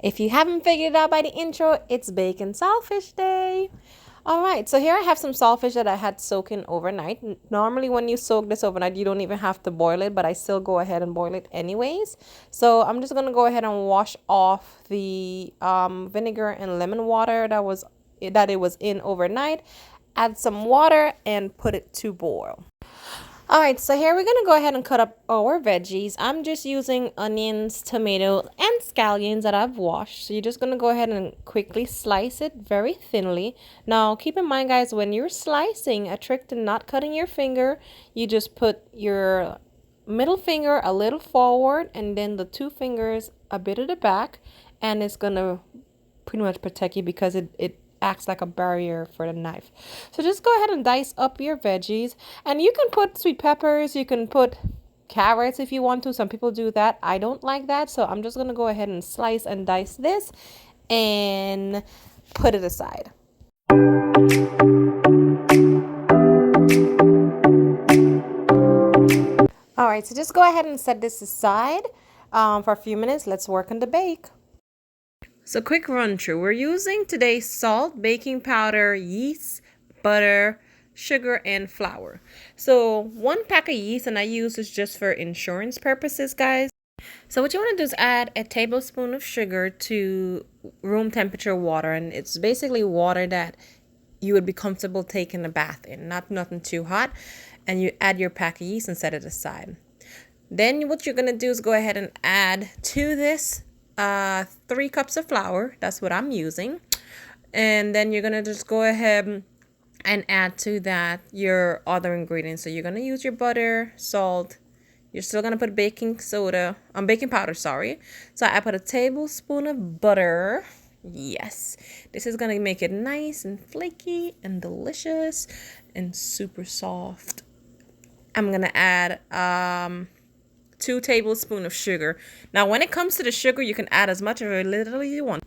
If you haven't figured it out by the intro, it's bacon saltfish day. All right, so here I have some saltfish that I had soaking overnight. Normally when you soak this overnight, you don't even have to boil it, but I still go ahead and boil it anyways. So I'm just gonna go ahead and wash off the vinegar and lemon water that it was in overnight. Add some water and put it to boil. All right, so here we're going to go ahead and cut up our veggies. I'm just using onions, tomatoes, and scallions that I've washed. So you're just going to go ahead and quickly slice it very thinly. Now, keep in mind, guys, when you're slicing, a trick to not cutting your finger, you just put your middle finger a little forward and then the two fingers a bit at the back. And it's going to pretty much protect you because it acts like a barrier for the knife. So just go ahead and dice up your veggies, and you can put sweet peppers, you can put carrots if you want to. Some people do that. I don't like that, so I'm just gonna go ahead and slice and dice this and put it aside. All right, so just go ahead and set this aside for a few minutes. Let's work on the bake. So quick run through. We're using today salt, baking powder, yeast, butter, sugar, and flour. So 1 pack of yeast, and I use this just for insurance purposes, guys. So what you want to do is add a tablespoon of sugar to room temperature water, and it's basically water that you would be comfortable taking a bath in, nothing too hot. And you add your pack of yeast and set it aside. Then what you're going to do is go ahead and add to this 3 cups of flour. That's what I'm using. And then you're gonna just go ahead and add to that your other ingredients. So you're gonna use your butter, salt. You're still gonna put baking powder, sorry. So I put a tablespoon of butter. Yes, this is gonna make it nice and flaky and delicious and super soft. I'm gonna add 2 tablespoons of sugar. Now, when it comes to the sugar, you can add as much or little as you want.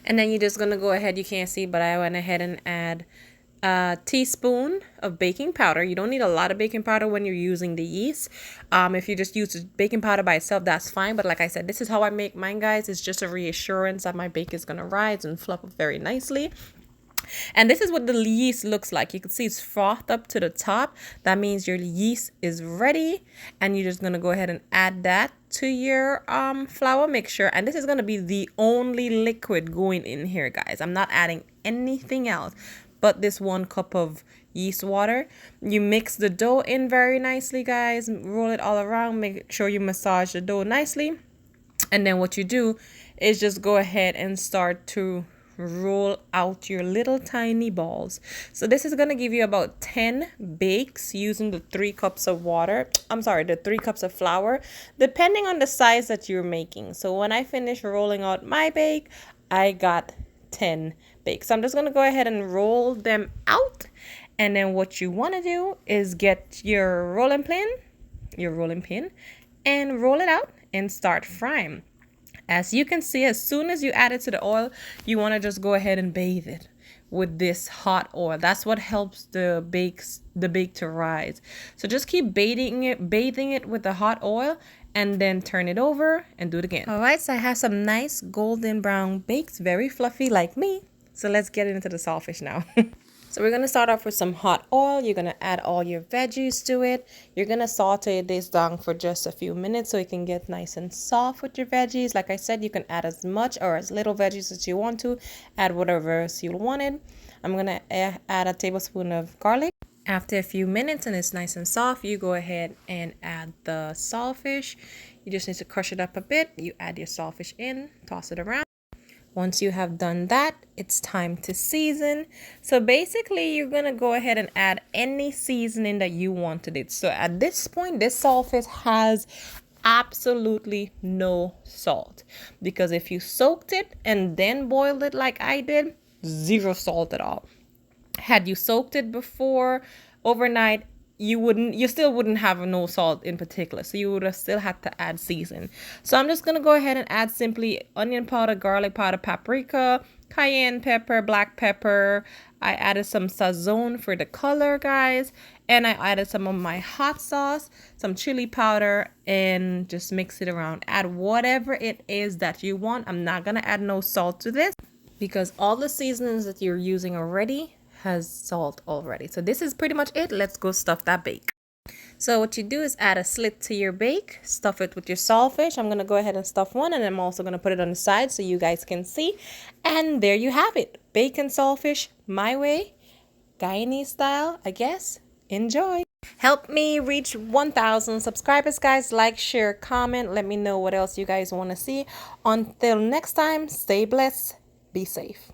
And then you're just going to go ahead. You can't see, but I went ahead and add a teaspoon of baking powder. You don't need a lot of baking powder when you're using the yeast. If you just use baking powder by itself, that's fine. But like I said, this is how I make mine, guys. It's just a reassurance that my bake is going to rise and fluff up very nicely. And this is what the yeast looks like. You can see it's frothed up to the top. That means your yeast is ready, and you're just going to go ahead and add that to your flour mixture. And this is going to be the only liquid going in here, guys. I'm not adding anything else but this 1 cup of yeast water. You mix the dough in very nicely, guys. Roll it all around. Make sure you massage the dough nicely. And then what you do is just go ahead and start to roll out your little tiny balls. So this is going to give you about 10 bakes using the 3 cups of water. The 3 cups of flour, depending on the size that you're making. So when I finish rolling out my bake, I got 10 bakes. So I'm just going to go ahead and roll them out. And then what you want to do is get your rolling pin, and roll it out and start frying. As you can see, as soon as you add it to the oil, you want to just go ahead and bathe it with this hot oil. That's what helps the bake to rise. So just keep bathing it with the hot oil, and then turn it over and do it again. All right, so I have some nice golden brown bakes, very fluffy like me. So let's get into the saltfish now. So we're going to start off with some hot oil. You're going to add all your veggies to it. You're going to saute this down for just a few minutes so it can get nice and soft with your veggies. Like I said, you can add as much or as little veggies as you want to. Add whatever else you wanted. I'm going to add a tablespoon of garlic. After a few minutes and it's nice and soft, you go ahead and add the saltfish. You just need to crush it up a bit. You add your saltfish in, toss it around. Once you have done that, it's time to season. So basically, you're going to go ahead and add any seasoning that you wanted it. So at this point, this saltfish has absolutely no salt. Because if you soaked it and then boiled it like I did, 0 salt at all. Had you soaked it before overnight, you still wouldn't have no salt in particular, so you would have still had to add season. So I'm just gonna go ahead and add simply onion powder, garlic powder, paprika, cayenne pepper, black pepper. I added some sazon for the color, guys, and I added some of my hot sauce, some chili powder, and just mix it around. Add whatever it is that you want. I'm not gonna add no salt to this because all the seasonings that you're using already has salt already. So this is pretty much it. Let's go stuff that bake. So what you do is add a slit to your bake, stuff it with your saltfish. I'm going to go ahead and stuff one, and I'm also going to put it on the side so you guys can see. And there you have it. Bacon saltfish my way, Guyanese style, I guess. Enjoy. Help me reach 1,000 subscribers, guys. Like, share, comment. Let me know what else you guys want to see. Until next time, stay blessed. Be safe.